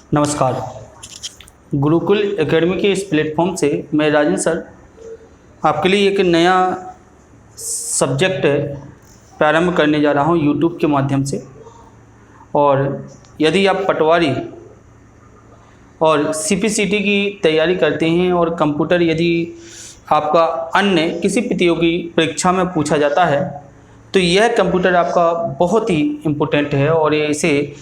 नमस्कार। गुरुकुल एकेडमी के इस प्लेटफॉर्म से मैं राजेंद्र सर आपके लिए एक नया सब्जेक्ट प्रारंभ करने जा रहा हूं यूट्यूब के माध्यम से। और यदि आप पटवारी और सीपीसीटी की तैयारी करते हैं और कंप्यूटर यदि आपका अन्य किसी प्रतियोगी परीक्षा में पूछा जाता है तो यह कंप्यूटर आपका बहुत ही इम्पोर्टेंट है। और इसे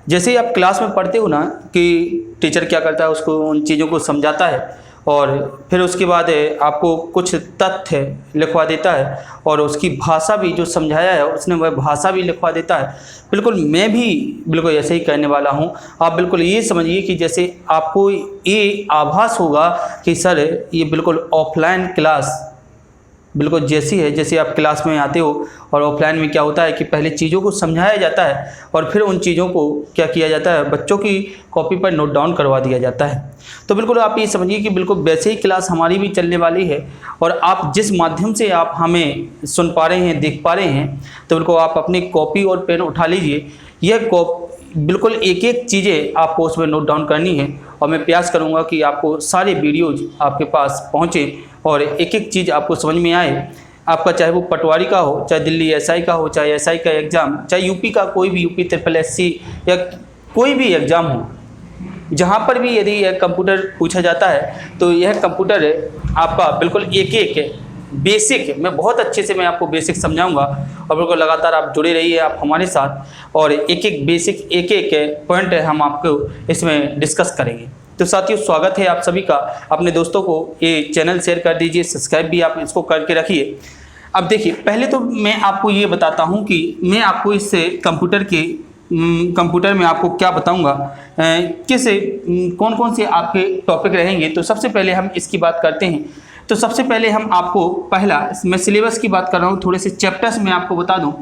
जैसे ही आप क्लास में पढ़ते हो ना कि टीचर क्या करता है, उसको उन चीज़ों को समझाता है और फिर उसके बाद आपको कुछ तथ्य लिखवा देता है और उसकी भाषा भी जो समझाया है उसने वह भाषा भी लिखवा देता है। बिल्कुल मैं भी बिल्कुल ऐसे ही करने वाला हूं। आप बिल्कुल ये समझिए कि जैसे आपको ये आभास होगा कि सर ये बिल्कुल ऑफलाइन क्लास बिल्कुल जैसी है जैसे आप क्लास में आते हो। और ऑफलाइन में क्या होता है कि पहले चीज़ों को समझाया जाता है और फिर उन चीज़ों को क्या किया जाता है, बच्चों की कॉपी पर नोट डाउन करवा दिया जाता है। तो बिल्कुल आप ये समझिए कि बिल्कुल वैसे ही क्लास हमारी भी चलने वाली है। और आप जिस माध्यम से आप हमें सुन पा रहे हैं, देख पा रहे हैं, तो बिल्कुल आप अपनी कॉपी और पेन उठा लीजिए। यह बिल्कुल एक एक चीज़ें आपको उसमें नोट डाउन करनी है और मैं प्रयास करूँगा कि आपको सारे वीडियोज़ आपके पास पहुँचे और एक एक चीज़ आपको समझ में आए। आपका चाहे वो पटवारी का हो, चाहे दिल्ली एसआई का हो, चाहे एसआई का एग्ज़ाम, चाहे यूपी का कोई भी यूपी ट्रिपल एससी या कोई भी एग्ज़ाम हो, जहाँ पर भी यदि यह कंप्यूटर पूछा जाता है तो यह कंप्यूटर आपका बिल्कुल एक एक बेसिक मैं बहुत अच्छे से मैं आपको बेसिक समझाऊंगा। और बिल्कुल लगातार आप जुड़े रहिए आप हमारे साथ और एक एक बेसिक एक एक पॉइंट हम आपको इसमें डिस्कस करेंगे। तो साथियों स्वागत है आप सभी का। अपने दोस्तों को ये चैनल शेयर कर दीजिए, सब्सक्राइब भी आप इसको करके रखिए। अब देखिए, पहले तो मैं आपको ये बताता हूँ कि मैं आपको इस कंप्यूटर में आपको क्या बताऊंगा, किस कौन कौन से आपके टॉपिक रहेंगे। तो सबसे पहले हम इसकी बात करते हैं। तो सबसे पहले हम आपको पहला, मैं सिलेबस की बात कर रहा हूँ, थोड़े से चैप्टर्स में आपको बता दूँ।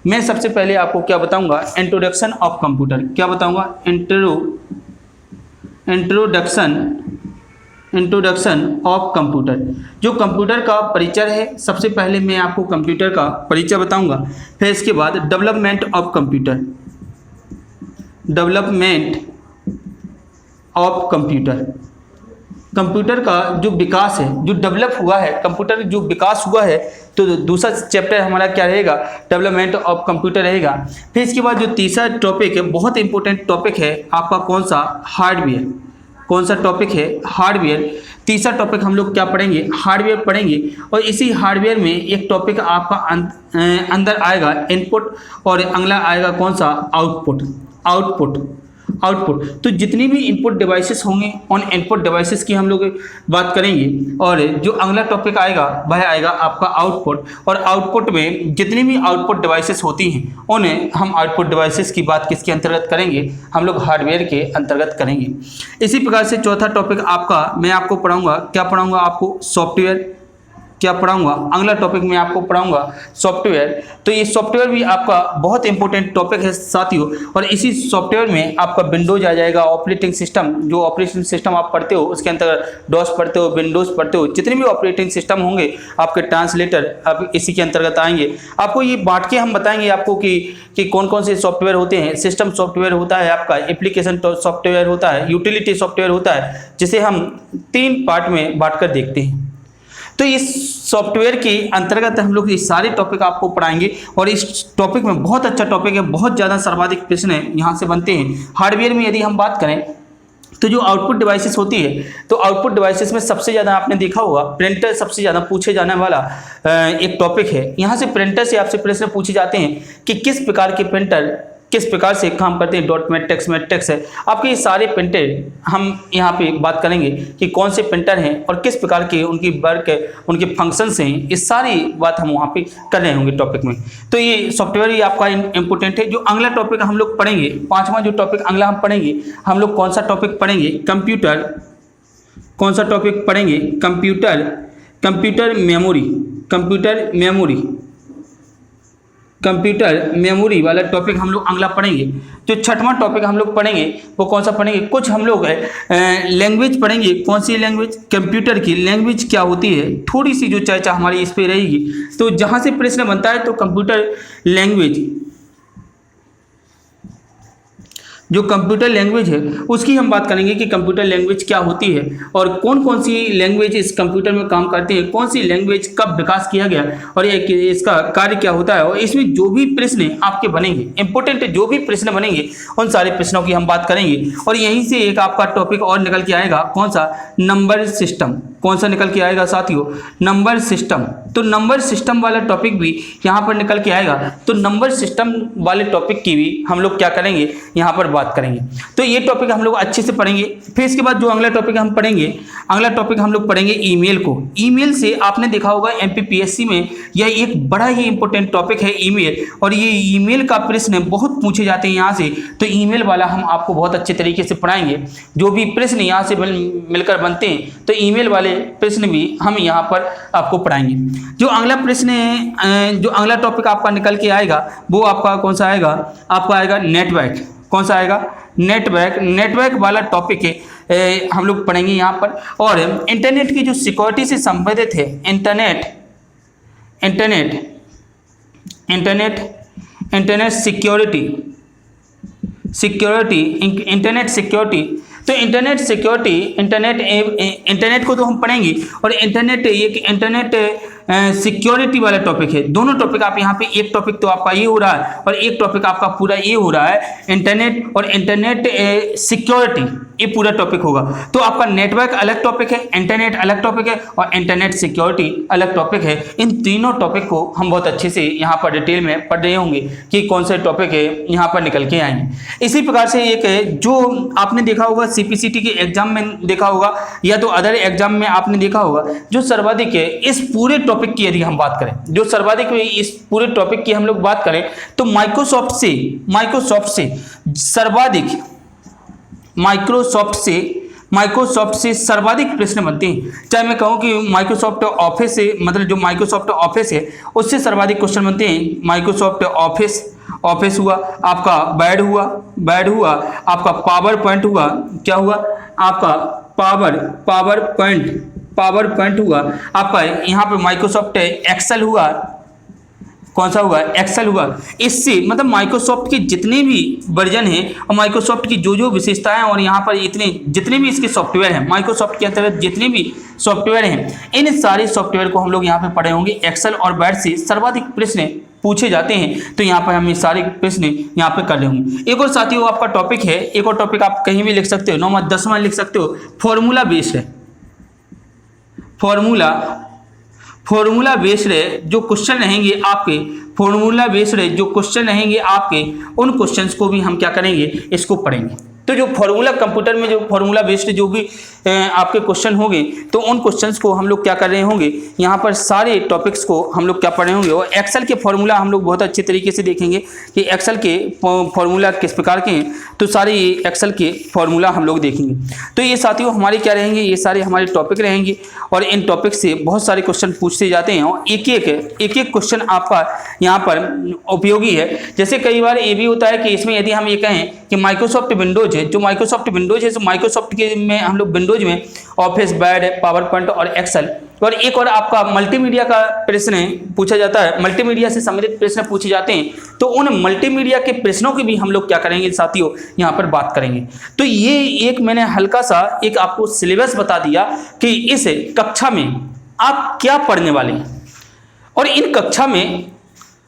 मैं सबसे पहले आपको क्या बताऊँगा, इंट्रोडक्शन ऑफ कंप्यूटर। क्या बताऊँगा, इंट्रोडक्शन ऑफ कंप्यूटर। जो कंप्यूटर का परिचय है, सबसे पहले मैं आपको कंप्यूटर का परिचय बताऊंगा। फिर इसके बाद डेवलपमेंट ऑफ कंप्यूटर, कंप्यूटर का जो विकास है, जो डेवलप हुआ है, कंप्यूटर जो विकास हुआ है, तो दूसरा चैप्टर हमारा क्या रहेगा, डेवलपमेंट ऑफ कंप्यूटर रहेगा। फिर इसके बाद जो तीसरा टॉपिक है, बहुत इंपॉर्टेंट टॉपिक है आपका, कौन सा, हार्डवेयर। कौन सा टॉपिक है, हार्डवेयर। तीसरा टॉपिक हम लोग क्या पढ़ेंगे, हार्डवेयर पढ़ेंगे। और इसी हार्डवेयर में एक टॉपिक आपका अंदर आएगा इनपुट और अगला आएगा कौन सा, आउटपुट। तो जितनी भी इनपुट डिवाइसेस होंगे उन इनपुट डिवाइसेस की हम लोग बात करेंगे। और जो अगला टॉपिक आएगा वह आएगा आपका आउटपुट। और आउटपुट में जितनी भी आउटपुट डिवाइसेस होती हैं उन्हें हम आउटपुट डिवाइसेस की बात किसके अंतर्गत करेंगे, हम लोग हार्डवेयर के अंतर्गत करेंगे। इसी प्रकार से चौथा टॉपिक आपका मैं आपको पढ़ाऊँगा, क्या पढ़ाऊँगा आपको, सॉफ्टवेयर। क्या पढ़ाऊंगा, अगला टॉपिक मैं आपको पढ़ाऊंगा सॉफ्टवेयर। तो ये सॉफ्टवेयर भी आपका बहुत इंपॉर्टेंट टॉपिक है साथियों। और इसी सॉफ्टवेयर में आपका विंडोज आ जाएगा, ऑपरेटिंग सिस्टम। जो ऑपरेटिंग सिस्टम आप पढ़ते हो उसके अंतर्गत डॉस पढ़ते हो, विंडोज पढ़ते हो, जितने भी ऑपरेटिंग सिस्टम होंगे आपके ट्रांसलेटर अब इसी के अंतर्गत आएंगे। आपको ये बांट के हम बताएंगे आपको कि कौन कौन से सॉफ्टवेयर होते हैं। सिस्टम सॉफ्टवेयर होता है आपका, एप्लीकेशन सॉफ्टवेयर होता है, यूटिलिटी सॉफ्टवेयर होता है, जिसे हम 3 पार्ट में बांट कर देखते हैं। तो इस सॉफ्टवेयर के अंतर्गत हम लोग ये सारे टॉपिक आपको पढ़ाएंगे। और इस टॉपिक में बहुत अच्छा टॉपिक है, बहुत ज़्यादा सर्वाधिक प्रश्न है यहाँ से बनते हैं। हार्डवेयर में यदि हम बात करें तो जो आउटपुट डिवाइसेस होती है, तो आउटपुट डिवाइसेस में सबसे ज़्यादा आपने देखा होगा प्रिंटर सबसे ज़्यादा पूछे जाने वाला एक टॉपिक है। यहाँ से प्रिंटर से आपसे प्रश्न पूछे जाते हैं कि किस प्रकार के प्रिंटर किस प्रकार से काम करते हैं, डॉट मैट्रिक्स मैट्रिक्स है। आपके ये सारे प्रिंटर हम यहाँ पे बात करेंगे कि कौन से प्रिंटर हैं और किस प्रकार के उनकी वर्क उनके फंक्शंस हैं, ये सारी बात हम वहाँ पे कर रहे होंगे टॉपिक में। तो ये सॉफ्टवेयर ही आपका इम्पोर्टेंट है। जो अगला टॉपिक हम लोग पढ़ेंगे, 5वां जो टॉपिक अगला हम पढ़ेंगे, हम लोग कौन सा टॉपिक पढ़ेंगे, कंप्यूटर। कौन सा टॉपिक पढ़ेंगे, कंप्यूटर मेमोरी वाला टॉपिक हम लोग अगला पढ़ेंगे। जो 6वां टॉपिक हम लोग पढ़ेंगे वो कौन सा पढ़ेंगे, कुछ हम लोग लैंग्वेज पढ़ेंगे। कौन सी लैंग्वेज, कंप्यूटर की लैंग्वेज क्या होती है, थोड़ी सी जो चर्चा हमारी इस पे रहेगी। तो जहाँ से प्रश्न बनता है तो कंप्यूटर लैंग्वेज, जो कंप्यूटर लैंग्वेज है उसकी हम बात करेंगे कि कंप्यूटर लैंग्वेज क्या होती है और कौन कौन सी लैंग्वेज इस कंप्यूटर में काम करती है, कौन सी लैंग्वेज कब विकास किया गया और इसका कार्य क्या होता है। और इसमें जो भी प्रश्न आपके बनेंगे, इंपॉर्टेंट जो भी प्रश्न बनेंगे उन सारे प्रश्नों की हम बात करेंगे। और यहीं से एक आपका टॉपिक और निकल के आएगा, कौन सा, नंबर सिस्टम। कौन सा निकल के आएगा साथियों, नंबर सिस्टम। तो नंबर सिस्टम वाला टॉपिक भी यहाँ पर निकल के आएगा। तो नंबर सिस्टम वाले टॉपिक की भी हम लोग क्या करेंगे, यहाँ पर बात करेंगे। तो ये टॉपिक हम लोग अच्छे से पढ़ेंगे। फिर इसके बाद जो अगला टॉपिक हम पढ़ेंगे, अगला टॉपिक हम लोग पढ़ेंगे ईमेल को। ईमेल से आपने देखा होगा एमपीपीएससी में यह एक बड़ा ही इंपॉर्टेंट टॉपिक है ईमेल, और ये ईमेल का प्रश्न बहुत पूछे जाते हैं यहाँ से। तो ईमेल वाला हम आपको बहुत अच्छे तरीके से पढ़ाएंगे। जो भी प्रश्न यहाँ से मिलकर बनते हैं तो ईमेल वाले प्रश्न भी हम यहाँ पर आपको पढ़ाएंगे। जो अगला प्रश्न है, जो अगला टॉपिक आपका निकल के आएगा वो आपका कौन सा आएगा, आपका आएगा नेटवर्क। कौन सा आएगा, नेटवर्क। नेटवर्क वाला टॉपिक है हम लोग पढ़ेंगे यहाँ पर। और इंटरनेट की जो सिक्योरिटी से संबंधित है, इंटरनेट सिक्योरिटी, इंटरनेट सिक्योरिटी। तो इंटरनेट को तो हम पढ़ेंगे, और इंटरनेट सिक्योरिटी वाला टॉपिक है। दोनों टॉपिक आप यहाँ पे, एक टॉपिक तो आपका ये हो रहा है और एक टॉपिक आपका पूरा ये हो रहा है, इंटरनेट और इंटरनेट सिक्योरिटी, ये पूरा टॉपिक होगा। तो आपका नेटवर्क अलग टॉपिक है, इंटरनेट अलग टॉपिक है, और इंटरनेट सिक्योरिटी अलग टॉपिक है। इन तीनों टॉपिक को हम बहुत अच्छे से यहाँ पर डिटेल में पढ़ रहे होंगे कि कौन से टॉपिक है यहाँ पर निकल के आएंगे। इसी प्रकार से एक है जो आपने देखा होगा सीपीसीटी के एग्जाम में देखा होगा, या तो अदर एग्जाम में आपने देखा होगा, जो सर्वाधिक है इस पूरे टॉपिक की यदि हम बात करें, जो सर्वाधिक इस पूरे टॉपिक की हम लोग बात करें तो माइक्रोसॉफ्ट से सर्वाधिक प्रश्न बनते हैं। चाहे मैं कहूं कि माइक्रोसॉफ्ट ऑफिस से, मतलब जो माइक्रोसॉफ्ट ऑफिस है उससे सर्वाधिक क्वेश्चन बनते हैं। माइक्रोसॉफ्ट ऑफिस हुआ, आपका बैड हुआ, आपका पावर पॉइंट हुआ, क्या हुआ आपका पावर पॉइंट हुआ, आपका यहाँ पे माइक्रोसॉफ्ट एक्सेल हुआ। कौन सा हुआ, एक्सेल हुआ। इससे मतलब माइक्रोसॉफ्ट के जितने भी वर्जन हैं और माइक्रोसॉफ्ट की जो विशेषताएं और यहाँ पर जितने भी इसके सॉफ्टवेयर हैं, माइक्रोसॉफ्ट के अंतर्गत जितने भी सॉफ्टवेयर हैं, इन सारे सॉफ्टवेयर को हम लोग यहाँ पे पढ़े होंगे। एक्सेल और वर्ड से सर्वाधिक प्रश्न पूछे जाते हैं, तो यहाँ पर हम ये सारे प्रश्न यहाँ पे कर रहे होंगे। एक और साथियों आपका टॉपिक है, एक और टॉपिक आप कहीं भी लिख सकते हो, 9वां 10वां लिख सकते हो, फॉर्मूला बेस्ड है। फॉर्मूला बेस्ड जो क्वेश्चन रहेंगे आपके, उन क्वेश्चंस को भी हम क्या करेंगे, इसको पढ़ेंगे। तो जो फॉर्मूला कंप्यूटर में जो फॉर्मूला बेस्ड जो भी आपके क्वेश्चन होंगे, तो उन क्वेश्चंस को हम लोग क्या कर रहे होंगे, यहाँ पर सारे टॉपिक्स को हम लोग क्या पढ़ रहे होंगे। और एक्सेल के फॉर्मूला हम लोग बहुत अच्छे तरीके से देखेंगे कि एक्सेल के फॉर्मूला किस प्रकार के हैं, तो सारे एक्सेल के फॉर्मूला हम लोग देखेंगे। तो ये साथियों हमारे क्या रहेंगे, ये सारे हमारे टॉपिक रहेंगे, और इन टॉपिक से बहुत सारे क्वेश्चन पूछते जाते हैं, और एक एक क्वेश्चन आपका यहाँ पर उपयोगी है। जैसे कई बार ये भी होता है कि इसमें यदि हम ये कहें कि माइक्रोसॉफ्ट विंडोज है, जो माइक्रोसॉफ्ट विंडोज है, तो माइक्रोसॉफ्ट के में हम लोग विंडोज में ऑफिस, वर्ड, पावर पॉइंट और एक्सेल, और एक और आपका मल्टीमीडिया का प्रश्न पूछा जाता है, मल्टीमीडिया से संबंधित प्रश्न पूछे जाते हैं। तो उन मल्टीमीडिया के प्रश्नों की भी हम लोग क्या करेंगे साथियों, यहाँ पर बात करेंगे। तो ये एक मैंने हल्का सा एक आपको सिलेबस बता दिया कि इस कक्षा में आप क्या पढ़ने वाले हैं, और इन कक्षा में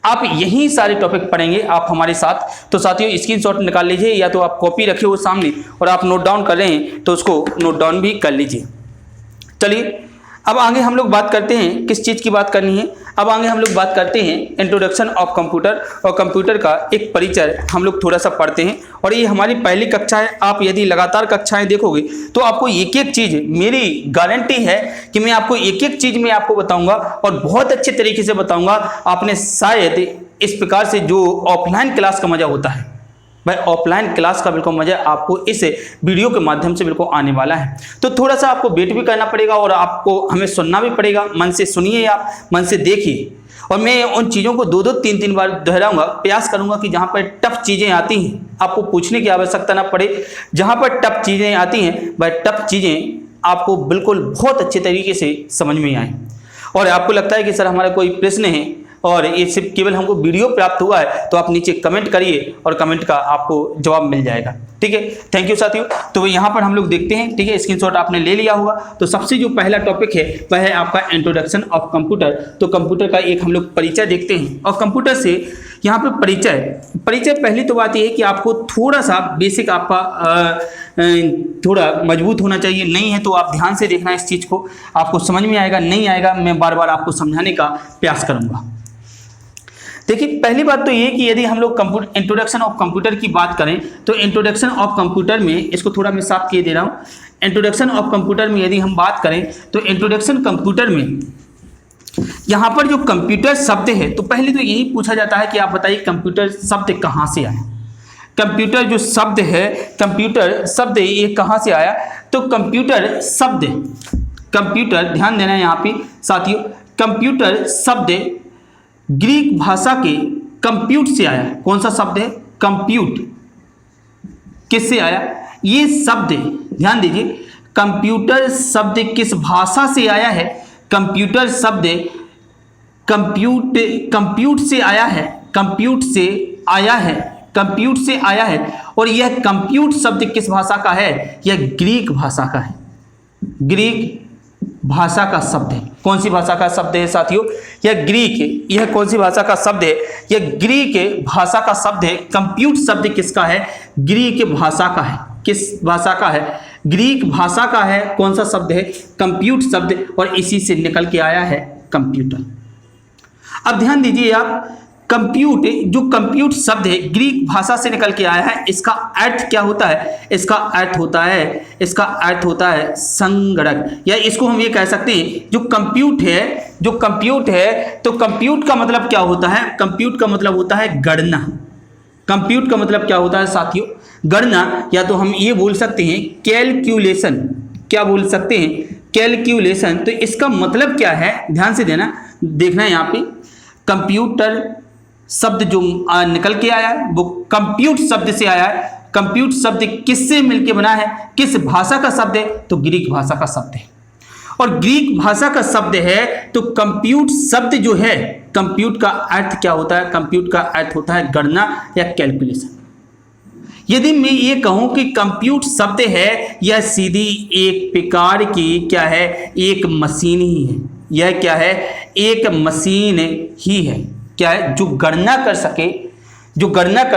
आप यही सारे टॉपिक पढ़ेंगे आप हमारे साथ। तो साथियों स्क्रीनशॉट निकाल लीजिए, या तो आप कॉपी रखे हो सामने और आप नोट डाउन कर रहे हैं तो उसको नोट डाउन भी कर लीजिए। चलिए अब आगे हम लोग बात करते हैं, किस चीज़ की बात करनी है। अब आगे हम लोग बात करते हैं इंट्रोडक्शन ऑफ कंप्यूटर, और कंप्यूटर का एक परिचय हम लोग थोड़ा सा पढ़ते हैं। और ये हमारी पहली कक्षा है। आप यदि लगातार कक्षाएं देखोगे तो आपको एक एक चीज़, मेरी गारंटी है कि मैं आपको एक एक चीज़ में आपको बताऊंगा, और बहुत अच्छे तरीके से बताऊंगा। आपने शायद इस प्रकार से जो ऑफलाइन क्लास का मजा होता है, भाई ऑफलाइन क्लास का बिल्कुल मजा आपको इस वीडियो के माध्यम से बिल्कुल आने वाला है। तो थोड़ा सा आपको वेट भी करना पड़ेगा, और आपको हमें सुनना भी पड़ेगा। मन से सुनिए, आप मन से देखिए, और मैं उन चीज़ों को 2-2 3-3 बार दोहराऊंगा। प्रयास करूंगा कि जहाँ पर टफ चीज़ें आती हैं आपको पूछने की आवश्यकता ना पड़े। जहाँ पर टफ चीज़ें आती हैं वह टफ चीज़ें आपको बिल्कुल बहुत अच्छे तरीके से समझ में आए। और आपको लगता है कि सर हमारा कोई प्रश्न है और ये सिर्फ केवल हमको वीडियो प्राप्त हुआ है तो आप नीचे कमेंट करिए और कमेंट का आपको जवाब मिल जाएगा। ठीक है, थैंक यू साथियों। तो यहाँ पर हम लोग देखते हैं, ठीक है, स्क्रीनशॉट आपने ले लिया होगा। तो सबसे जो पहला टॉपिक है वह है आपका इंट्रोडक्शन ऑफ कंप्यूटर। तो कंप्यूटर का एक हम लोग परिचय देखते हैं और कंप्यूटर से यहाँ पर परिचय पहली तो बात यह है कि आपको थोड़ा सा बेसिक आपका थोड़ा मजबूत होना चाहिए। नहीं है तो आप ध्यान से देखना इस चीज़ को, आपको समझ में आएगा। नहीं आएगा मैं बार बार आपको समझाने का प्रयास करूँगा। देखिए पहली बात तो ये कि यदि हम लोग इंट्रोडक्शन ऑफ कंप्यूटर की बात करें तो इंट्रोडक्शन ऑफ कंप्यूटर में, इसको थोड़ा मैं साफ किए दे रहा हूँ, इंट्रोडक्शन ऑफ कंप्यूटर में यदि हम बात करें तो इंट्रोडक्शन कंप्यूटर में यहाँ पर जो कंप्यूटर शब्द है तो पहले तो यही पूछा जाता है कि आप बताइए कंप्यूटर शब्द कहाँ से आया। कंप्यूटर जो शब्द है, कंप्यूटर शब्द ये कहाँ से आया? तो कंप्यूटर शब्द, कंप्यूटर ध्यान देना यहाँ पे साथियों, कंप्यूटर शब्द ग्रीक भाषा के कंप्यूट से आया। कौन सा शब्द है? कंप्यूट। किससे आया ये शब्द? ध्यान दीजिए, कंप्यूटर शब्द किस भाषा से आया है? कंप्यूटर शब्द कंप्यूट से आया है, कंप्यूट से आया है, कंप्यूट से आया है। और यह कंप्यूट शब्द किस भाषा का है? यह ग्रीक भाषा का है, ग्रीक भाषा का शब्द है। कौन सी भाषा का शब्द है साथियों? यह ग्रीक है। यह कौन सी भाषा का शब्द है? यह ग्रीक भाषा का शब्द है। कंप्यूट शब्द किसका है? ग्रीक भाषा का है। किस भाषा का है? ग्रीक भाषा का है। कौन सा शब्द है? कंप्यूट शब्द, और इसी से निकल के आया है कंप्यूटर। अब ध्यान दीजिए आप, कंप्यूट जो कंप्यूट शब्द है ग्रीक भाषा से निकल के आया है, इसका अर्थ क्या होता है? इसका अर्थ होता है संगणक, या इसको हम ये कह सकते हैं जो कंप्यूट है तो कंप्यूट का मतलब क्या होता है? कंप्यूट का मतलब होता है गणना। कंप्यूट का मतलब क्या होता है साथियों? गणना, या तो हम ये बोल सकते हैं कैलकुलेशन। क्या बोल सकते हैं? कैलकुलेशन। तो इसका मतलब क्या है? ध्यान से देखना है यहाँ पे, कंप्यूटर शब्द जो निकल के आया है वो कंप्यूट शब्द से आया है। कंप्यूट शब्द किससे मिलके बना है? किस भाषा का शब्द है? तो ग्रीक भाषा का शब्द है। और ग्रीक भाषा का शब्द है तो कंप्यूट शब्द जो है, कंप्यूट का अर्थ क्या होता है? कंप्यूट का अर्थ होता है गणना या कैलकुलेशन। यदि मैं ये कहूं कि कंप्यूट शब्द है, यह सीधी एक प्रकार की क्या है? एक मशीन ही है। यह क्या है? एक मशीन ही है। क्या है? जो गणना कर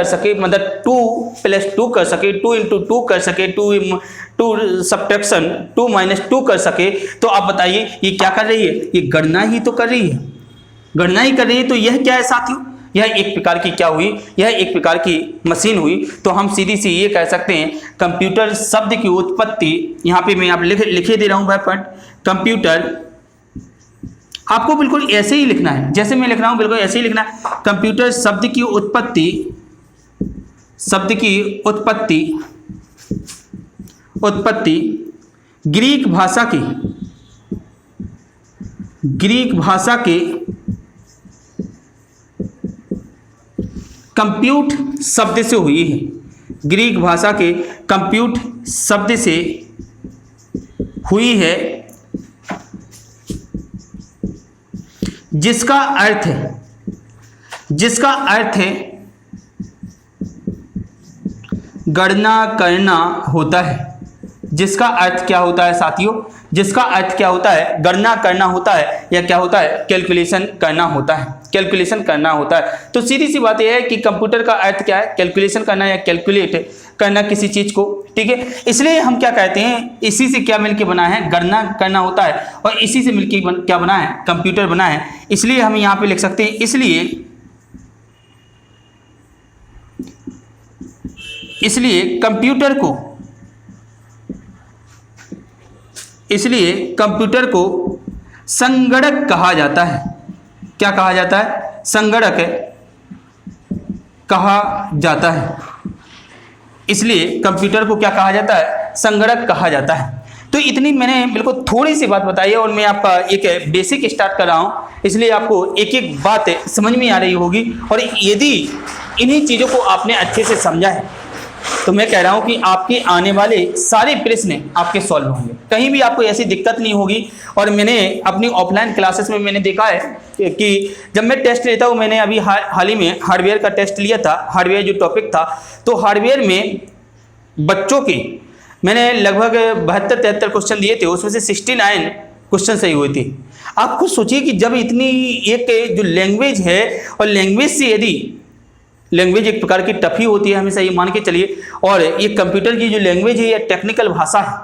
सके, मतलब 2+2 कर सके, 2 × 2 कर सके, 2 सब्ट्रैक्शन 2 - 2 कर सके। तो आप बताइए ये क्या कर रही है? ये गणना ही तो कर रही है, गणना ही कर रही है। तो यह क्या है साथियों? यह एक प्रकार की क्या हुई? यह एक प्रकार की मशीन हुई। तो हम सीधी सी ये कह सकते हैं कंप्यूटर शब्द की उत्पत्ति, यहाँ पे मैं आप लिखे दे रहा हूँ भाई पॉइंट, कंप्यूटर आपको बिल्कुल ऐसे ही लिखना है जैसे मैं लिख रहा हूं, बिल्कुल ऐसे ही लिखना है। कंप्यूटर शब्द की उत्पत्ति ग्रीक भाषा के कंप्यूट शब्द से हुई है। ग्रीक भाषा के कंप्यूट शब्द से हुई है, जिसका अर्थ है गणना करना होता है। जिसका अर्थ क्या होता है साथियों? जिसका अर्थ क्या होता है? गणना करना होता है, या क्या होता है? कैलकुलेशन करना होता है। कैलकुलेशन करना होता है। तो सीधी सी बात यह है कि कंप्यूटर का अर्थ क्या है? कैलकुलेशन करना या कैलकुलेट करना किसी चीज को। ठीक है, इसलिए हम क्या कहते हैं, इसी से क्या मिलके बना है? गणना करना होता है, और इसी से मिलके क्या बना है? कंप्यूटर बना है। इसलिए हम यहां पे लिख सकते हैं, इसलिए कंप्यूटर को संगणक कहा जाता है। क्या कहा जाता है? संगणक कहा जाता है। इसलिए कंप्यूटर को क्या कहा जाता है? संगणक कहा जाता है। तो इतनी मैंने बिल्कुल थोड़ी सी बात बताई है, और मैं आपका एक बेसिक स्टार्ट कर रहा हूं, इसलिए आपको एक एक बात समझ में आ रही होगी। और यदि इन्हीं चीज़ों को आपने अच्छे से समझा है तो मैं कह रहा हूं कि आपके आने वाले सारे प्रश्न आपके सॉल्व होंगे, कहीं भी आपको ऐसी दिक्कत नहीं होगी। और मैंने अपनी ऑफलाइन क्लासेस में मैंने देखा है कि जब मैं टेस्ट लेता हूं, मैंने अभी हाल ही में हार्डवेयर का टेस्ट लिया था, हार्डवेयर जो टॉपिक था, तो हार्डवेयर में बच्चों की मैंने लगभग 72-73 क्वेश्चन दिए थे, उसमें से 69 क्वेश्चन सही हुए थे। आप खुद सोचिए कि जब इतनी एक जो लैंग्वेज है, और लैंग्वेज से यदि लैंग्वेज एक प्रकार की टफ ही होती है, हमेशा ये मान के चलिए, और ये कंप्यूटर की जो लैंग्वेज है ये टेक्निकल भाषा है,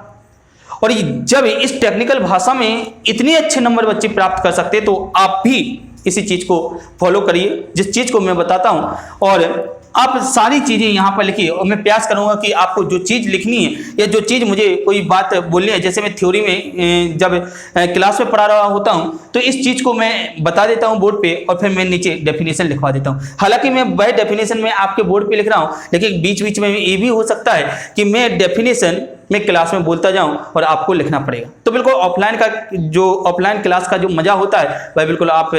और जब इस टेक्निकल भाषा में इतने अच्छे नंबर बच्चे प्राप्त कर सकते हैं, तो आप भी इसी चीज़ को फॉलो करिए, जिस चीज़ को मैं बताता हूँ, और आप सारी चीज़ें यहाँ पर लिखिए। और मैं प्रयास करूँगा कि आपको जो चीज़ लिखनी है या जो चीज़ मुझे कोई बात बोलनी है, जैसे मैं थ्योरी में जब क्लास में पढ़ा रहा होता हूँ, तो इस चीज़ को मैं बता देता हूँ बोर्ड पे, और फिर मैं नीचे डेफिनेशन लिखवा देता हूँ। हालांकि मैं वह डेफिनेशन में आपके बोर्ड पे लिख रहा हूँ, लेकिन बीच बीच में ये भी हो सकता है कि मैं डेफिनेशन में क्लास में बोलता जाऊं और आपको लिखना पड़ेगा। तो बिल्कुल ऑफलाइन क्लास का जो मजा होता है वह बिल्कुल आप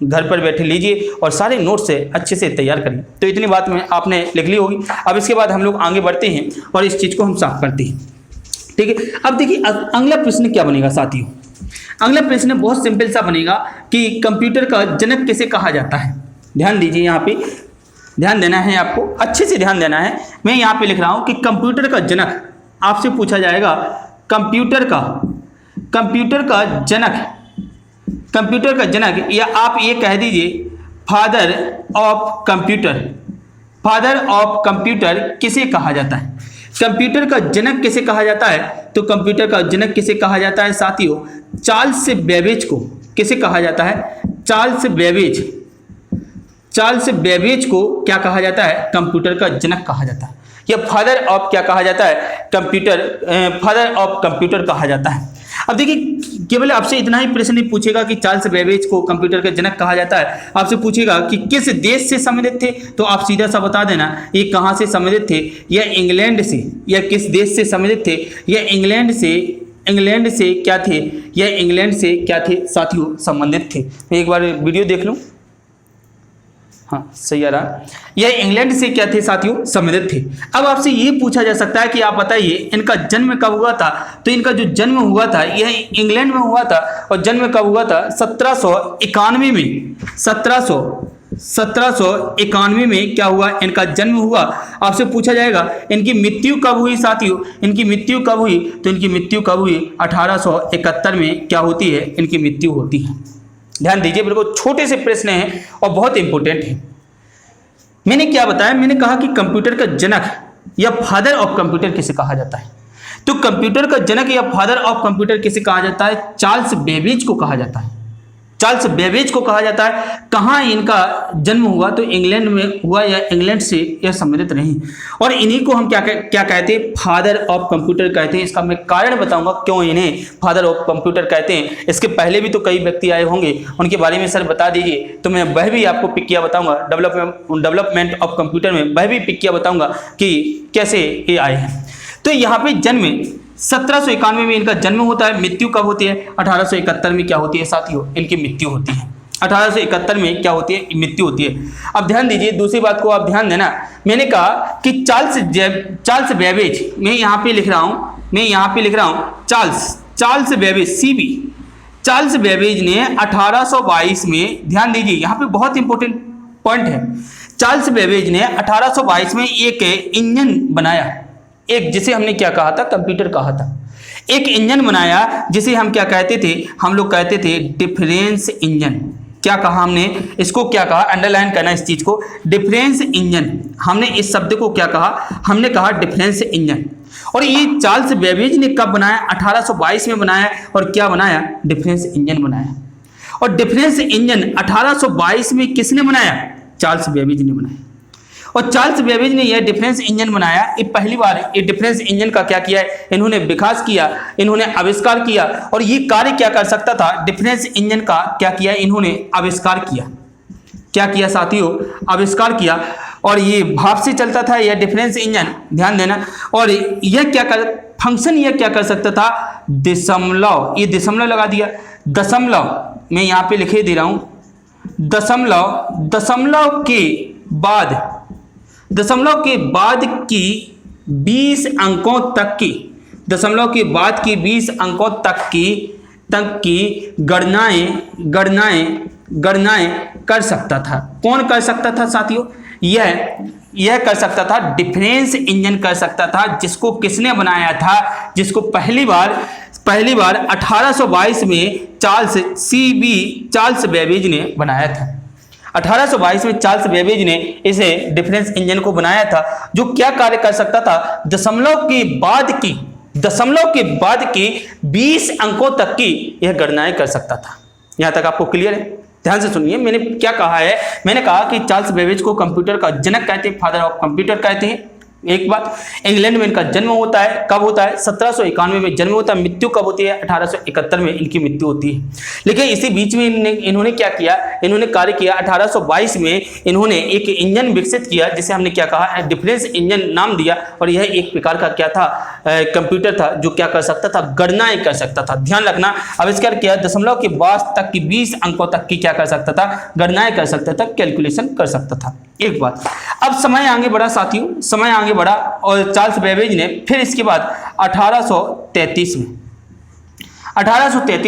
घर पर बैठे लीजिए और सारे नोट से अच्छे से तैयार करिए। तो इतनी बात में आपने लिख ली होगी। अब इसके बाद हम लोग आगे बढ़ते हैं और इस चीज़ को हम साफ करते हैं, ठीक है। अब देखिए अगला प्रश्न क्या बनेगा साथियों। अगला प्रश्न बहुत सिंपल सा बनेगा कि कंप्यूटर का जनक किसे कहा जाता है। ध्यान दीजिए, यहाँ पे ध्यान देना है, आपको अच्छे से ध्यान देना है। मैं यहाँ पे लिख रहा हूँ कि कंप्यूटर का जनक, आपसे पूछा जाएगा कंप्यूटर का जनक, या आप ये कह दीजिए फादर ऑफ कंप्यूटर किसे कहा जाता है। कंप्यूटर का जनक किसे कहा जाता है, तो कंप्यूटर का जनक किसे कहा जाता है साथियों, चार्ल्स बेबेज को किसे कहा जाता है, चार्ल्स बेबेज को क्या कहा जाता है, कंप्यूटर का जनक कहा जाता है, या फादर ऑफ क्या कहा जाता है, फादर ऑफ कंप्यूटर कहा जाता है। अब देखिए केवल आपसे इतना ही प्रश्न नहीं पूछेगा कि चार्ल्स बेबेज को कंप्यूटर का जनक कहा जाता है, आपसे पूछेगा कि किस देश से संबंधित थे, तो आप सीधा सा बता देना ये कहाँ से संबंधित थे, या इंग्लैंड से, या किस देश से संबंधित थे, या इंग्लैंड से क्या थे, या इंग्लैंड से क्या थे साथियों संबंधित थे। मैं एक बार वीडियो देख लूँ, हाँ सही आ रहा, यह इंग्लैंड से क्या थे साथियों संबंधित थे। अब आपसे ये पूछा जा सकता है कि आप बताइए इनका जन्म कब हुआ था, तो इनका जो जन्म हुआ था यह इंग्लैंड में हुआ था, और जन्म कब हुआ था 1791 में। 1791 में क्या हुआ, इनका जन्म हुआ। आपसे पूछा जाएगा इनकी मृत्यु कब हुई साथियों, इनकी मृत्यु कब हुई, तो इनकी मृत्यु कब हुई 1871 में क्या होती है, इनकी मृत्यु होती है। ध्यान दीजिए, बिल्कुल छोटे से प्रश्न हैं और बहुत इंपॉर्टेंट है। मैंने क्या बताया, मैंने कहा कि कंप्यूटर का जनक या फादर ऑफ कंप्यूटर किसे कहा जाता है, तो कंप्यूटर का जनक या फादर ऑफ कंप्यूटर किसे कहा जाता है, चार्ल्स बेबेज को कहा जाता है। चार्ल्स बेबेज को कहा जाता है। कहाँ इनका जन्म हुआ, तो इंग्लैंड में हुआ, या इंग्लैंड से यह संबंधित नहीं, और इन्हीं को हम क्या कहते हैं, फादर ऑफ कंप्यूटर कहते हैं। इसका मैं कारण बताऊंगा क्यों इन्हें फादर ऑफ कंप्यूटर कहते हैं। इसके पहले भी तो कई व्यक्ति आए होंगे, उनके बारे में सर बता दीजिए, तो मैं वह भी आपको पिक किया बताऊंगा। डेवलपमेंट ऑफ कंप्यूटर में वह भी पिक किया बताऊंगा कि कैसे ये आए हैं। तो यहाँ पे जन्म 1791 में इनका जन्म होता है। मृत्यु कब होती है, 1871 में क्या होती है साथियों, इनकी मृत्यु होती है। 1871 में क्या होती है, मृत्यु होती है। अब ध्यान दीजिए, दूसरी बात को आप ध्यान देना। मैंने कहा कि चार्ल्स बेबेज, मैं यहाँ पे लिख रहा हूँ Charles Babbage, CB Charles Babbage ने 1822 में, ध्यान दीजिए यहाँ पे बहुत इंपॉर्टेंट पॉइंट है, चार्ल्स बेबेज ने 1822 में एक इंजन बनाया, एक जिसे हमने क्या कहा था, कंप्यूटर कहा था। एक इंजन बनाया जिसे हम क्या कहते थे, हम लोग कहते थे डिफरेंस इंजन। क्या कहा हमने, इसको क्या कहा, अंडरलाइन करना इस चीज को, डिफरेंस इंजन। हमने इस शब्द को क्या कहा, हमने कहा डिफरेंस इंजन। और ये चार्ल्स बेबेज ने कब बनाया, 1822 में बनाया, और क्या बनाया, डिफरेंस इंजन बनाया। और डिफरेंस इंजन 1822 में किसने बनाया, चार्ल्स बेबेज ने बनाया। और चार्ल्स बेबेज ने यह डिफरेंस इंजन बनाया। ये पहली बार ये डिफरेंस इंजन का क्या किया है, इन्होंने विकास किया, इन्होंने आविष्कार किया। और ये कार्य क्या कर सकता था, डिफरेंस इंजन का क्या किया, इन्होंने आविष्कार किया। क्या किया साथियों, आविष्कार किया। और ये भाप से चलता था यह डिफरेंस इंजन, ध्यान देना। और यह क्या कर फंक्शन, यह क्या कर सकता था, दशमलव, ये दशमलव लगा दिया, दशमलव मैं यहाँ पे लिखे दे रहा हूँ, दशमलव के बाद दशमलव के बाद की 20 अंकों तक की, दशमलव के बाद की 20 अंकों तक की गणनाएं कर सकता था। कौन कर सकता था साथियों? यह कर सकता था, डिफरेंस इंजन कर सकता था, जिसको किसने बनाया था? जिसको पहली बार 1822 में चार्ल्स बेबेज ने बनाया था। 1822 में चार्ल्स बेबेज ने इसे डिफरेंस इंजन को बनाया था, जो क्या कार्य कर सकता था? दशमलव के बाद की 20 अंकों तक की यह गणनाएं कर सकता था। यहां तक आपको क्लियर है? ध्यान से सुनिए, मैंने क्या कहा है। मैंने कहा कि चार्ल्स बेबेज को कंप्यूटर का जनक कहते हैं, फादर ऑफ कंप्यूटर कहते हैं। एक बात, इंग्लैंड में इनका जन्म होता है। कब होता है? 1791 में जन्म होता है। मृत्यु कब होती है? 1871 में इनकी मृत्यु होती है। लेकिन इसी बीच में इन्होंने क्या किया? इन्होंने कार्य किया। 1822 में इन्होंने एक इंजन विकसित किया, जिसे हमने क्या कहा? डिफरेंस इंजन नाम दिया। और यह एक प्रकार का क्या था? कंप्यूटर था, जो क्या कर सकता था? गणनाएं कर सकता था। ध्यान रखना, आविष्कार किया दशमलव के बाद तक की 20 अंकों तक की क्या कर सकता था? गणनाएं कर सकता था, कैलकुलेशन कर सकता था। एक बात, अब समय आगे बढ़ा साथियों, समय आगे बढ़ा और चार्ल्स बेबेज ने फिर इसके बाद 1833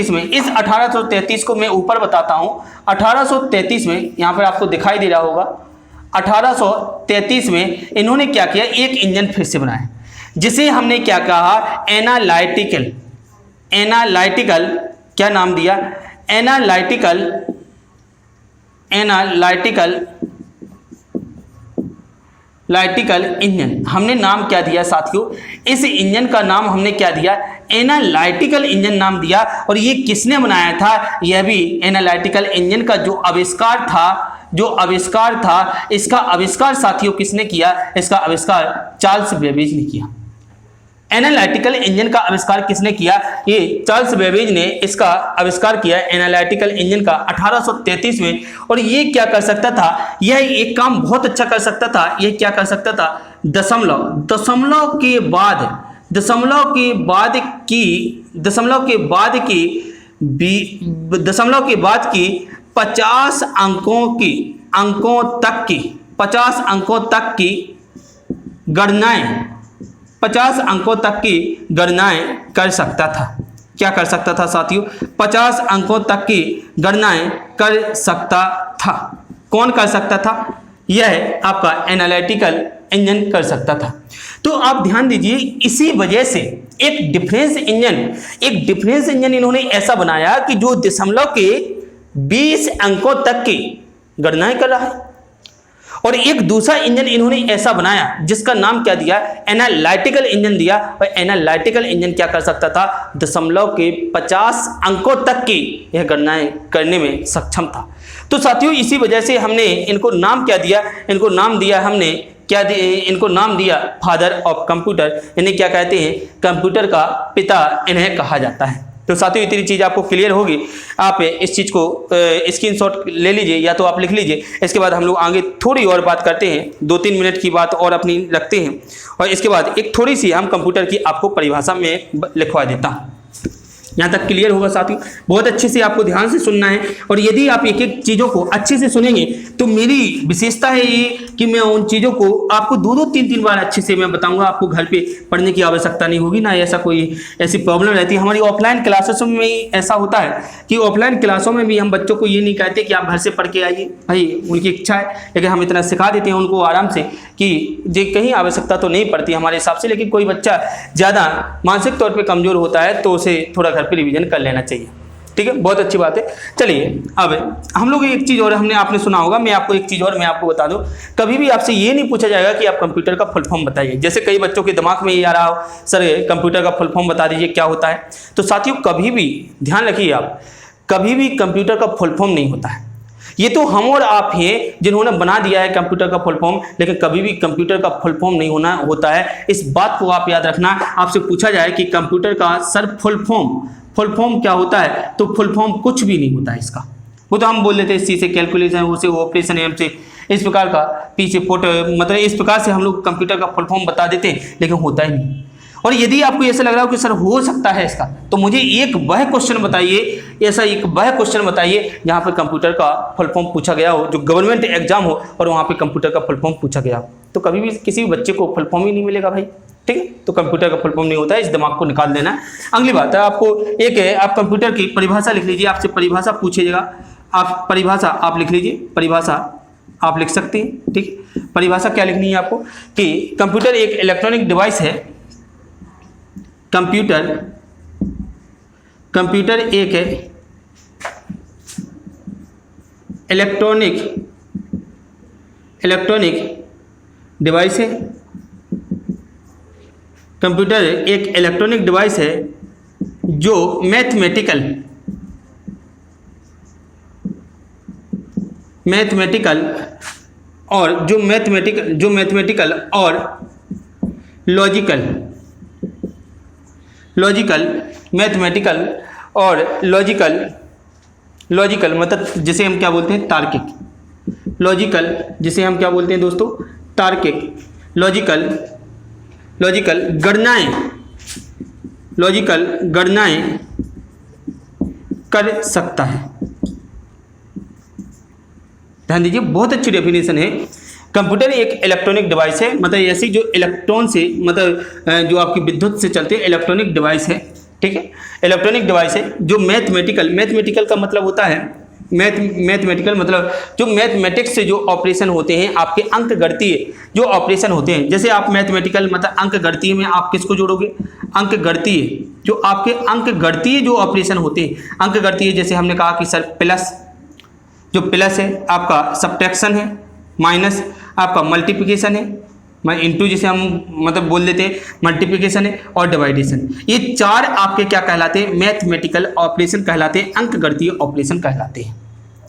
में इस 1833 को मैं ऊपर बताता हूं। 1833 में यहां पर आपको दिखाई दे रहा होगा, 1833 में इन्होंने क्या किया? एक इंजन फिर से बनाया, जिसे हमने क्या कहा? एनालिटिकल क्या नाम दिया? एनालिटिकल इंजन हमने नाम क्या दिया साथियों? इस इंजन का नाम हमने क्या दिया? एनालिटिकल इंजन नाम दिया। और ये किसने बनाया था? यह भी एनालिटिकल इंजन का जो आविष्कार था, इसका आविष्कार साथियों किसने किया? इसका आविष्कार चार्ल्स बेबेज ने किया। एनालिटिकल इंजन का आविष्कार किसने किया? ये चार्ल्स बेबेज ने इसका आविष्कार किया, एनालिटिकल इंजन का, 1833 में। और ये क्या कर सकता था? यह एक काम बहुत अच्छा कर सकता था। यह क्या कर सकता था? दशमलव के बाद की 50 अंकों तक की गणनाएं कर सकता था। क्या कर सकता था साथियों? 50 अंकों तक की गणनाएं कर सकता था। कौन कर सकता था? यह आपका एनालिटिकल इंजन कर सकता था। तो आप ध्यान दीजिए, इसी वजह से एक डिफरेंस इंजन इन्होंने ऐसा बनाया कि जो दशमलव के 20 अंकों तक की गणनाएं कर रहा है। और एक दूसरा इंजन इन्होंने ऐसा बनाया जिसका नाम क्या दिया? एनालिटिकल इंजन दिया। और एनालिटिकल इंजन क्या कर सकता था? दशमलव के 50 अंकों तक की यह गणनाएं करने में सक्षम था। तो साथियों, इसी वजह से हमने इनको नाम क्या दिया? इनको नाम दिया फादर ऑफ कंप्यूटर। इन्हें क्या कहते हैं? कंप्यूटर का पिता इन्हें कहा जाता है। तो साथियों, इतनी चीज़ आपको क्लियर होगी। आप इस चीज़ को स्क्रीनशॉट ले लीजिए या तो आप लिख लीजिए। इसके बाद हम लोग आगे थोड़ी और बात करते हैं, 2-3 मिनट की बात और अपनी रखते हैं। और इसके बाद एक थोड़ी सी हम कंप्यूटर की आपको परिभाषा में लिखवा देता हूँ। यहाँ तक क्लियर होगा साथियों? बहुत अच्छे से आपको ध्यान से सुनना है। और यदि आप एक एक चीज़ों को अच्छे से सुनेंगे तो मेरी विशेषता है ये कि मैं उन चीज़ों को आपको 2-2, 3-3 बार अच्छे से मैं बताऊंगा। आपको घर पे पढ़ने की आवश्यकता नहीं होगी, ना ऐसी प्रॉब्लम रहती है। हमारी ऑफलाइन क्लासेस में ऐसा होता है कि ऑफलाइन क्लासों में भी हम बच्चों को ये नहीं कहते कि आप घर से पढ़ के आइए, भाई उनकी इच्छा है, लेकिन हम इतना सिखा देते हैं उनको आराम से कि जे कहीं आवश्यकता तो नहीं पड़ती हमारे हिसाब से। लेकिन कोई बच्चा ज़्यादा मानसिक तौर पर कमज़ोर होता है तो उसे थोड़ा घर पर रिवीजन कर लेना चाहिए। ठीक है, बहुत अच्छी बात है। चलिए, अब हम लोग एक चीज़ और आपने सुना होगा, मैं आपको एक चीज़ और मैं आपको बता दूं। कभी भी आपसे ये नहीं पूछा जाएगा कि आप कंप्यूटर का फुल फॉर्म बताइए। जैसे कई बच्चों के दिमाग में ये आ रहा हो, सर कंप्यूटर का फुल फॉर्म बता दीजिए क्या होता है। तो साथियों, कभी भी ध्यान रखिए, आप कभी भी कंप्यूटर का फुल फॉर्म नहीं होता है। ये तो हम और आप हैं जिन्होंने बना दिया है कंप्यूटर का फुल फॉर्म, लेकिन कभी भी कंप्यूटर का फुल फॉर्म नहीं होता है। इस बात को आप याद रखना। आपसे पूछा जाए कि कंप्यूटर का सर फुल फॉर्म क्या होता है, तो फुल फॉर्म कुछ भी नहीं होता है इसका। वो तो हम बोल लेते हैं सी से कैलकुलेशन, वो से ऑपरेशन, एम से इस प्रकार का पीछे मतलब इस प्रकार से हम लोग कंप्यूटर का फुल फॉर्म बता देते हैं, लेकिन होता ही नहीं। और यदि आपको ऐसा लग रहा हो कि सर हो सकता है इसका, तो मुझे एक वह क्वेश्चन बताइए, ऐसा एक वह क्वेश्चन बताइए जहाँ पे कंप्यूटर का फुल फॉर्म पूछा गया हो, जो गवर्नमेंट एग्जाम हो और वहाँ पे कंप्यूटर का फुल फॉर्म पूछा गया हो। तो कभी भी किसी भी बच्चे को फुल फॉर्म ही नहीं मिलेगा भाई, ठीक है। तो कंप्यूटर का फुल फॉर्म नहीं होता है, इस दिमाग को निकाल देना है। अगली बात है, आपको एक है, आप कंप्यूटर की परिभाषा लिख लीजिए, आपसे परिभाषा पूछिएगा, आप परिभाषा आप लिख लीजिए, परिभाषा आप लिख सकते हैं, ठीक है। परिभाषा क्या लिखनी है आपको कि कंप्यूटर एक इलेक्ट्रॉनिक डिवाइस है, कंप्यूटर एक है इलेक्ट्रॉनिक डिवाइस है, कंप्यूटर एक इलेक्ट्रॉनिक डिवाइस है जो मैथमेटिकल और जो मैथमेटिकल और लॉजिकल मतलब जिसे हम क्या बोलते हैं तार्किक, जिसे हम क्या बोलते हैं दोस्तों तार्किक, लॉजिकल गणनाएं कर सकता है। ध्यान दीजिए, बहुत अच्छी डेफिनेशन है। कंप्यूटर एक इलेक्ट्रॉनिक डिवाइस है, मतलब ऐसी जो इलेक्ट्रॉन से, मतलब जो आपकी विद्युत से चलते इलेक्ट्रॉनिक डिवाइस है, ठीक है। इलेक्ट्रॉनिक डिवाइस है जो मैथमेटिकल का मतलब होता है मैथमेटिकल मतलब जो मैथमेटिक्स से जो ऑपरेशन होते हैं, आपके अंक गणितीय जो ऑपरेशन होते हैं। जैसे आप मैथमेटिकल मतलब अंक गणितीय में आप किसको जोड़ोगे, अंक गणितीय, जो आपके अंक गणितीय जो ऑपरेशन होते हैं, अंक गणितीय जैसे हमने कहा कि सर प्लस, जो प्लस है आपका सब्ट्रैक्शन है, माइनस आपका मल्टीप्लिकेशन है, इंटू जिसे हम मतलब बोल देते हैं मल्टीप्लिकेशन है, और डिवाइडेशन। ये चार आपके क्या कहलाते हैं, मैथमेटिकल ऑपरेशन कहलाते हैं, अंक गणितीय ऑपरेशन कहलाते हैं।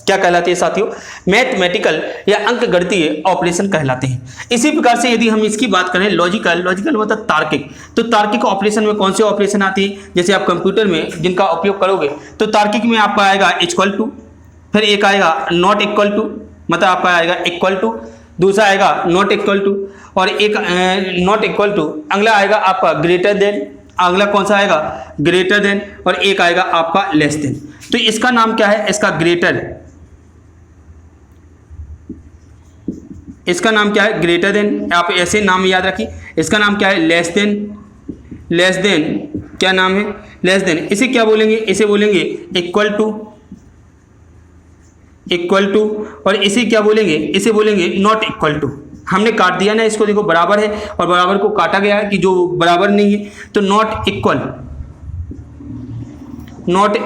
क्या कहलाते हैं साथियों, मैथमेटिकल या अंक गणितीय ऑपरेशन कहलाते हैं। इसी प्रकार से यदि हम इसकी बात करें लॉजिकल मतलब तार्किक, तो तार्किक ऑपरेशन में कौन से ऑपरेशन आती है, जैसे आप कंप्यूटर में जिनका उपयोग करोगे तो तार्किक में आपका आएगा इक्वल टू, फिर एक आएगा नॉट इक्वल टू, मतलब आपका आएगा इक्वल टू, दूसरा आएगा नॉट इक्वल टू, और एक नॉट इक्वल टू, अगला आएगा आपका ग्रेटर देन, अगला कौन सा आएगा ग्रेटर देन, और एक आएगा आपका लेस देन। तो इसका नाम क्या है, इसका ग्रेटर, इसका नाम क्या है ग्रेटर देन, आप ऐसे नाम याद रखिए। इसका नाम क्या है लेस देन, क्या नाम है लेस देन। इसे क्या बोलेंगे, इसे बोलेंगे इक्वल टू, और इसे क्या बोलेंगे, इसे बोलेंगे नॉट इक्वल टू। हमने काट दिया ना इसको, देखो बराबर है और बराबर को काटा गया है कि जो बराबर नहीं है, तो नॉट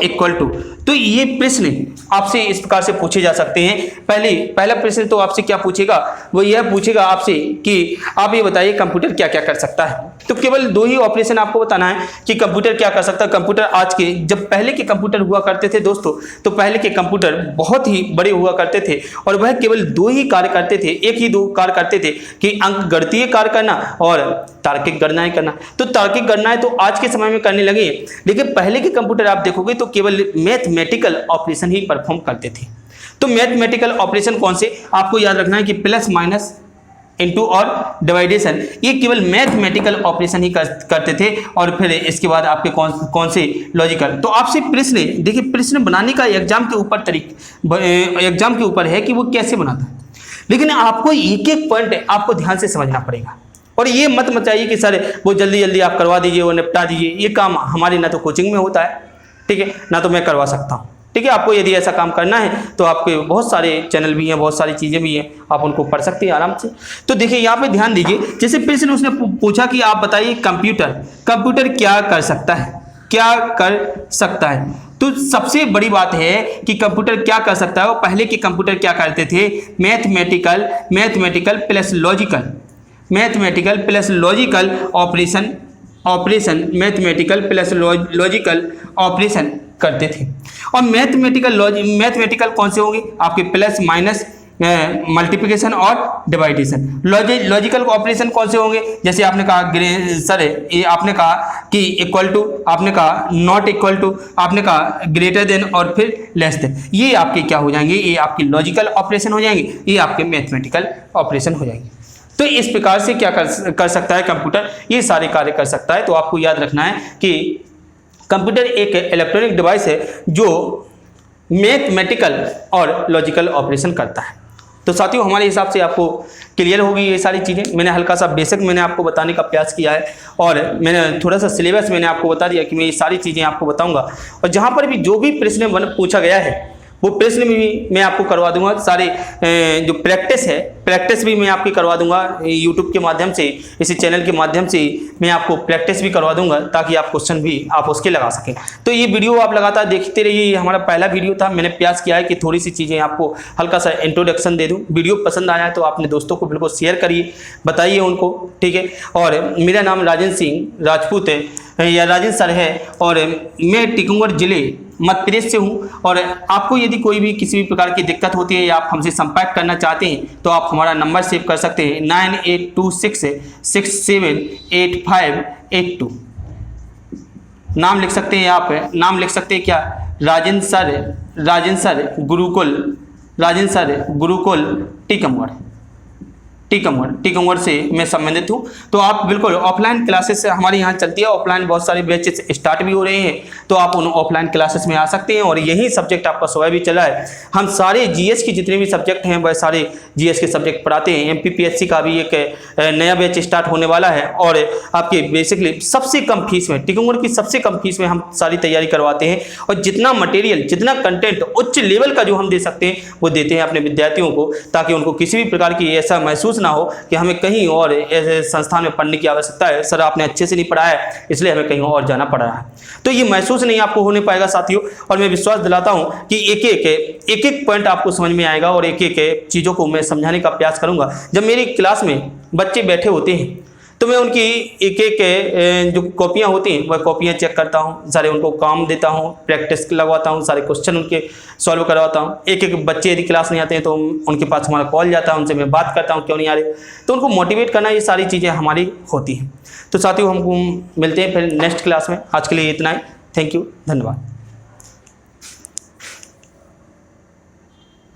इक्वल टू। तो ये प्रश्न आपसे इस प्रकार से पूछे जा सकते हैं। पहला प्रश्न तो आपसे क्या पूछेगा, वो यह पूछेगा आपसे कि आप ये बताइए कंप्यूटर क्या क्या कर सकता है। तो केवल दो ही ऑपरेशन आपको बताना है कि कंप्यूटर क्या कर सकता है। कंप्यूटर आज के, जब पहले के कंप्यूटर हुआ करते थे दोस्तों, तो पहले के कंप्यूटर बहुत ही बड़े हुआ करते थे और वह केवल दो ही कार्य करते थे, एक ही दो कार्य करते थे कि अंक गणितीय कार्य करना और तार्किक गणनाएं करना। तो तार्किक गणनाएं तो आज के समय में करने लगे, लेकिन पहले के कंप्यूटर आप देखोगे तो केवल मैथमेटिकल ऑपरेशन ही परफॉर्म करते थे। तो मैथमेटिकल ऑपरेशन कौन से, आपको याद रखना है कि प्लस माइनस इनटू और डिवाइडेशन, ये केवल मैथमेटिकल ऑपरेशन ही करते थे। और फिर इसके बाद आपके कौन से लॉजिकल। तो आपसे प्रश्न देखिए, प्रश्न बनाने का एग्जाम के ऊपर है कि वो कैसे बनाता है, लेकिन आपको एक एक पॉइंट आपको ध्यान से समझना पड़ेगा। और ये मत मचाइए कि सर वो जल्दी जल्दी आप करवा दीजिए, वो निपटा दीजिए, ये काम हमारे ना तो कोचिंग में होता है, ठीक है, ना तो मैं करवा सकता हूँ, ठीक है। आपको यदि ऐसा काम करना है तो आपके बहुत सारे चैनल भी हैं, बहुत सारी चीज़ें भी हैं, आप उनको पढ़ सकते हैं आराम से। तो देखिए यहाँ पे ध्यान दीजिए, जैसे प्रश्न उसने पूछा कि आप बताइए कंप्यूटर क्या कर सकता है। तो सबसे बड़ी बात है कि कंप्यूटर क्या कर सकता है। वो पहले के कंप्यूटर क्या करते थे, मैथमेटिकल प्लस लॉजिकल ऑपरेशन करते थे। और मैथमेटिकल कौन से होंगे आपके, प्लस माइनस मल्टीप्लिकेशन और डिवाइडेशन। लॉजिकल ऑपरेशन कौन से होंगे, जैसे आपने कहा सर ये आपने कहा कि इक्वल टू, आपने कहा नॉट इक्वल टू, आपने कहा ग्रेटर देन और फिर लेस देन। ये आपके क्या हो जाएंगे, ये आपके लॉजिकल ऑपरेशन हो जाएंगे, ये आपके मैथमेटिकल ऑपरेशन हो जाएंगे। तो इस प्रकार से क्या कर सकता है कंप्यूटर, ये सारे कार्य कर सकता है। तो आपको याद रखना है कि कंप्यूटर एक इलेक्ट्रॉनिक डिवाइस है जो मैथमेटिकल और लॉजिकल ऑपरेशन करता है। तो साथियों, हमारे हिसाब से आपको क्लियर होगी ये सारी चीज़ें। मैंने हल्का सा बेसिक मैंने आपको बताने का प्रयास किया है और मैंने थोड़ा सा सिलेबस मैंने आपको बता दिया कि मैं ये सारी चीज़ें आपको बताऊंगा। और जहाँ पर भी जो भी प्रश्न पूछा गया है वो प्रश्न भी मैं आपको करवा दूंगा। सारे जो प्रैक्टिस भी मैं आपकी करवा दूंगा यूट्यूब के माध्यम से, इसी चैनल के माध्यम से मैं आपको प्रैक्टिस भी करवा दूंगा ताकि आप क्वेश्चन भी आप उसके लगा सकें। तो ये वीडियो आप लगातार देखते रहिए। ये हमारा पहला वीडियो था। मैंने प्रयास किया है कि थोड़ी सी चीज़ें आपको हल्का सा इंट्रोडक्शन दे दूँ। वीडियो पसंद आया है तो अपने दोस्तों को बिल्कुल शेयर करिए, बताइए उनको, ठीक है। और मेरा नाम राजेंद्र सिंह राजपूत है या राजेंद्र सर है और मैं टीकमगढ़ जिले मध्य प्रदेश से हूँ। और आपको यदि कोई भी किसी भी प्रकार की दिक्कत होती है या आप हमसे संपर्क करना चाहते हैं तो आप हमारा नंबर सेव कर सकते हैं 9826678582। नाम लिख सकते हैं आप, नाम लिख सकते हैं क्या, राजेंद्र सर गुरुकुल टीकमगढ़ से मैं संबंधित हूँ। तो आप बिल्कुल ऑफलाइन क्लासेस हमारे यहाँ चलती है। ऑफलाइन बहुत सारे बैचेस स्टार्ट भी हो रहे हैं, तो आप उन ऑफलाइन क्लासेस में आ सकते हैं। और यही सब्जेक्ट आपका स्वयं भी चला है। हम सारे जीएस के जितने भी सब्जेक्ट हैं वह सारे जीएस के सब्जेक्ट पढ़ाते हैं। एमपीपीएससी का भी एक नया बैच स्टार्ट होने वाला है और आपके बेसिकली सबसे कम फीस में, टीकमगढ़ की सबसे कम फीस में हम सारी तैयारी करवाते हैं। और जितना मटेरियल, जितना कंटेंट उच्च लेवल का जो हम दे सकते हैं वो देते हैं अपने विद्यार्थियों को, ताकि उनको किसी भी प्रकार की ऐसा महसूस ना हो कि हमें कहीं और ऐसे संस्थान में पढ़ने की आवश्यकता है, सर आपने अच्छे से नहीं पढ़ाया है इसलिए हमें कहीं और जाना पड़ रहा है। तो ये महसूस नहीं आपको होने पाएगा साथियों। और मैं विश्वास दिलाता हूं कि एक एक पॉइंट आपको समझ में आएगा और एक एक चीज़ों को मैं समझाने का प्रयास करूंगा। जब मेरी क्लास में बच्चे बैठे होते हैं तो मैं उनकी एक एक जो कॉपियाँ होती हैं वह कॉपियाँ चेक करता हूँ, सारे उनको काम देता हूँ, प्रैक्टिस लगवाता हूँ, सारे क्वेश्चन उनके सॉल्व करवाता हूँ। एक एक बच्चे यदि क्लास नहीं आते हैं तो उनके पास हमारा कॉल जाता है, उनसे मैं बात करता हूँ क्यों नहीं आ रहे, तो उनको मोटिवेट करना, ये सारी चीज़ें हमारी होती हैं। तो साथियों, हमको मिलते हैं फिर नेक्स्ट क्लास में। आज के लिए इतना ही। थैंक यू, धन्यवाद।